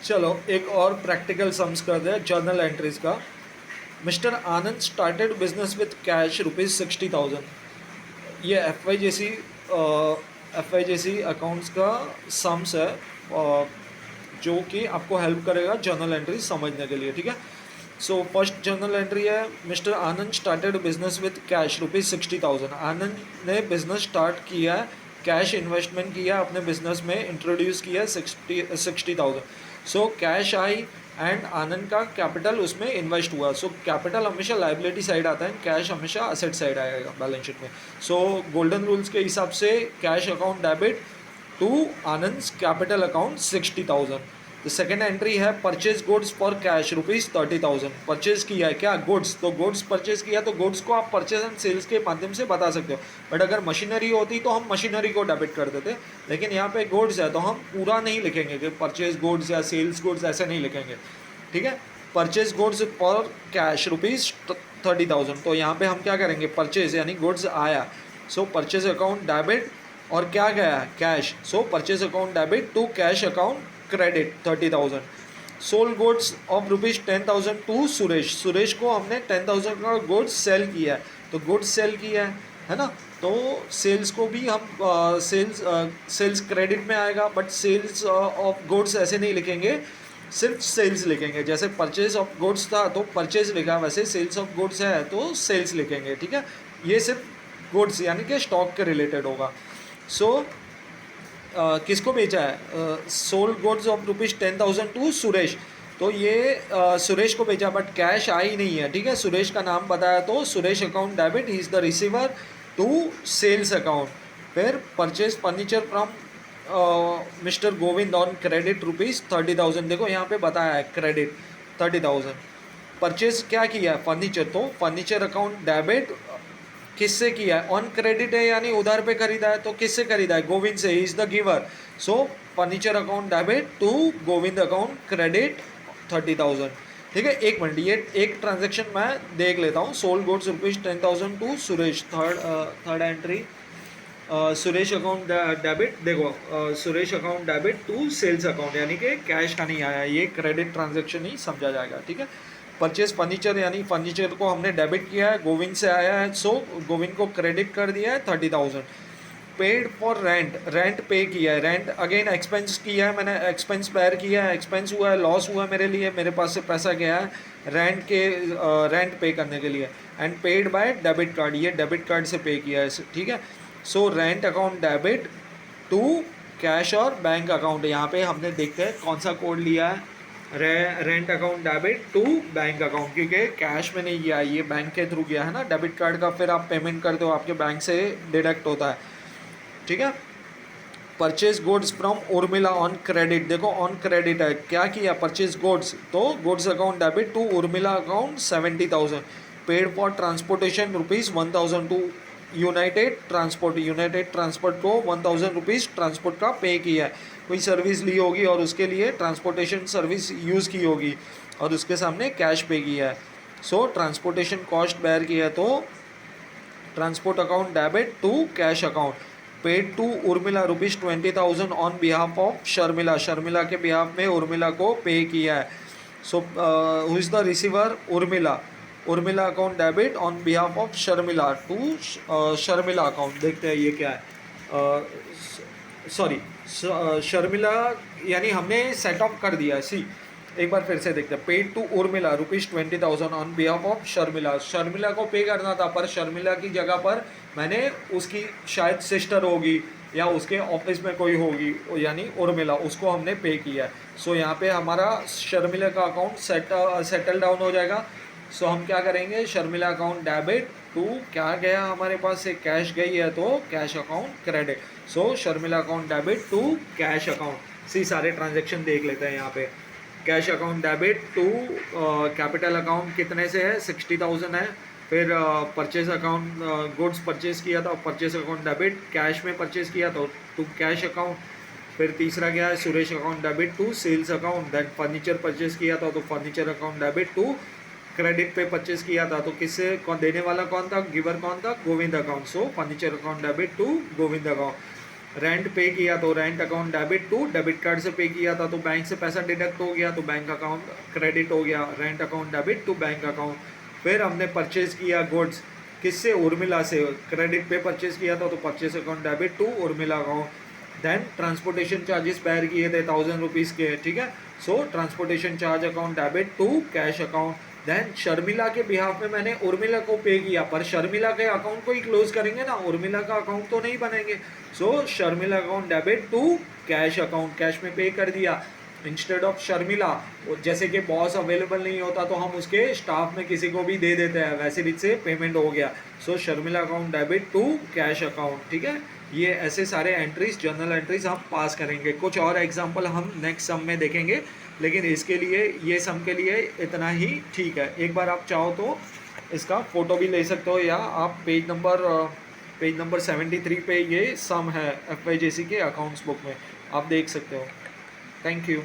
चलो एक और प्रैक्टिकल सम्स करते हैं जर्नल एंट्रीज का। Mister Anand started business with cash ₹60,000। ये एफ वाई जे सी अकाउंट्स का सम्स है, जो कि आपको हेल्प करेगा जर्नल एंट्री समझने के लिए। ठीक है, सो फर्स्ट जर्नल एंट्री है, mister Anand started business with cash ₹60,000। आनंद ने बिजनेस स्टार्ट किया है, कैश इन्वेस्टमेंट किया अपने बिजनेस में, इंट्रोड्यूस किया 60,000। सो कैश आई एंड आनंद का कैपिटल उसमें इन्वेस्ट हुआ। सो कैपिटल हमेशा लाइबिलिटी साइड आता है, कैश हमेशा असेट साइड आएगा बैलेंस शीट में। सो गोल्डन रूल्स के हिसाब से cash account debit to Anand capital account 60,000। The second entry है purchase goods for cash ₹30,000। Purchase किया है क्या, गुड्स, तो गुड्स परचेज किया, तो गुड्स को आप परचेज एंड सेल्स के माध्यम से बता सकते हो। बट अगर मशीनरी होती तो हम मशीनरी को डेबिट कर देते, लेकिन यहाँ पे गुड्स है तो हम पूरा नहीं लिखेंगे कि परचेज गुड्स या सेल्स गुड्स, ऐसे नहीं लिखेंगे। ठीक है, परचेज गुड्स फॉर कैश ₹30,000। तो यहाँ पे हम क्या करेंगे, परचेज यानी गुड्स आया, सो परचेज अकाउंट डेबिट, और क्या गया, cash, so purchase account debit to cash account credit 30,000। Sold goods of ₹10,000 to Suresh. Suresh को हमने 10,000 का गुड्स सेल किया है, तो गुड्स सेल किया है ना, तो सेल्स को भी हम सेल्स क्रेडिट में आएगा, बट सेल्स ऑफ गुड्स ऐसे नहीं लिखेंगे, सिर्फ सेल्स लिखेंगे। जैसे परचेज ऑफ गुड्स था तो परचेज लिखा, वैसे सेल्स ऑफ गुड्स है तो सेल्स लिखेंगे। ठीक है, ये सिर्फ गुड्स यानी कि स्टॉक के रिलेटेड होगा। सो किसको बेचा है, sold goods of ₹10,000 to Suresh, तो ये सुरेश को बेचा, बट कैश आई नहीं है। ठीक है, सुरेश का नाम बताया तो Suresh account debit, he is the receiver to sales account. फिर purchase furniture from mister Govind on credit ₹30,000। देखो यहाँ पे बताया है क्रेडिट 30,000। परचेज क्या किया है, फर्नीचर, तो फर्नीचर अकाउंट डेबिट किससे किया है, ऑन क्रेडिट है यानी उधार पे खरीदा है, तो किससे खरीदा है, गोविंद से, is the giver. So furniture account debit to Govind account credit 30,000। ठीक है, एक मिनट, ये एक ट्रांजेक्शन मैं देख लेता हूँ। Sold goods ₹10,000 to Suresh, third entry, Suresh account debit. देखो Suresh account debit to sales account, यानी कि कैश का नहीं आया, ये क्रेडिट ट्रांजेक्शन ही समझा जाएगा। ठीक है, परचेज फर्नीचर यानी फर्नीचर को हमने डेबिट किया है, गोविंद से आया है, सो गोविंद को क्रेडिट कर दिया है 30,000। Paid for rent, rent pay किया है, रेंट अगेन एक्सपेंस किया है, मैंने एक्सपेंस पेयर किया है, एक्सपेंस हुआ है, लॉस हुआ है मेरे लिए, मेरे पास से पैसा गया है रेंट के, रेंट पे करने के लिए, and paid by debit card, ये डेबिट कार्ड से पे किया है। ठीक है, so rent account debit to cash और बैंक अकाउंट, यहाँ पे हमने देखते हैं कौन सा कोड लिया है, rent account debit to bank account, क्योंकि कैश में नहीं गया, ये बैंक के थ्रू गया है ना, डेबिट कार्ड का फिर आप पेमेंट करते हो, आपके बैंक से डिडक्ट होता है। ठीक है, purchase goods from Urmila on credit, देखो ऑन क्रेडिट है, क्या किया, परचेज गुड्स, तो goods account debit to Urmila account 70,000। Paid for transportation ₹1,000 to United Transport, United Transport को ₹1,000 ट्रांसपोर्ट का पे किया है, कोई सर्विस ली होगी और उसके लिए ट्रांसपोर्टेशन सर्विस यूज़ की होगी और उसके सामने कैश पे किया है, सो ट्रांसपोर्टेशन कॉस्ट बेयर किया है, तो transport account debit to cash account. Paid to Urmila ₹20,000 on behalf of Sharmila, Sharmila के बिहाफ में उर्मिला को पे किया है, so who is the receiver, Urmila, Urmila account debit on behalf of Sharmila to Sharmila account. देखते हैं ये क्या है, सॉरी शर्मिला, यानी हमने सेट ऑफ कर दिया है। सी एक बार फिर से देखते हैं, paid to Urmila ₹20,000 on behalf of Sharmila, Sharmila को पे करना था, पर शर्मिला की जगह पर मैंने उसकी शायद सिस्टर होगी या उसके ऑफिस में कोई होगी, यानी उर्मिला, उसको हमने पे किया है। सो यहाँ पे हमारा शर्मिला का अकाउंट सेटल डाउन हो जाएगा। सो हम क्या करेंगे, शर्मिला अकाउंट डेबिट टू, क्या गया हमारे पास से, कैश गई है, तो cash account credit, so Sharmila account debit to cash account. See सारे ट्रांजेक्शन देख लेते हैं यहाँ पे, cash account debit to capital account कितने से है, 60,000 है। फिर परचेज अकाउंट, गुड्स परचेज किया था, परचेज अकाउंट डेबिट, कैश में परचेज किया तो टू कैश अकाउंट। फिर तीसरा क्या है, Suresh account debit to sales account. Then furniture purchase किया था तो furniture account debit to credit पे परचेज किया था, तो किससे, कौन देने वाला कौन था, गिवर कौन था, Govind account, so furniture account debit to Govind account. Rent pay किया तो rent account debit to, debit card से पे किया था तो बैंक से पैसा डिडक्ट हो गया तो बैंक अकाउंट क्रेडिट हो गया, rent account debit to bank account. फिर हमने परचेज किया गुड्स किससे, उर्मिला से, क्रेडिट पे परचेज किया था तो purchase account debit to Urmila account. Then transportation charges bear किए थे 1000 रुपीज़ के, ठीक है, so transportation charge account debit to cash account. Then Sharmila के बिहाफ में मैंने उर्मिला को पे किया, पर शर्मिला के अकाउंट को ही क्लोज करेंगे ना, उर्मिला का अकाउंट तो नहीं बनेंगे। So Sharmila account debit to cash account, cash में पे कर दिया इंस्टेड ऑफ शर्मिला। जैसे कि बॉस अवेलेबल नहीं होता तो हम उसके स्टाफ में किसी को भी दे देते हैं, वैसे भी से पेमेंट हो गया। So Sharmila account debit to cash account, ठीक है। ये ऐसे सारे एंट्रीज, जर्नल एंट्रीज हम पास करेंगे। कुछ और एग्जांपल हम नेक्स्ट सम में देखेंगे, लेकिन इसके लिए, ये सम के लिए इतना ही ठीक है। एक बार आप चाहो तो इसका फ़ोटो भी ले सकते हो, या आप पेज नंबर 73 पे ये सम है FYJC के अकाउंट्स बुक में, आप देख सकते हो। Thank you.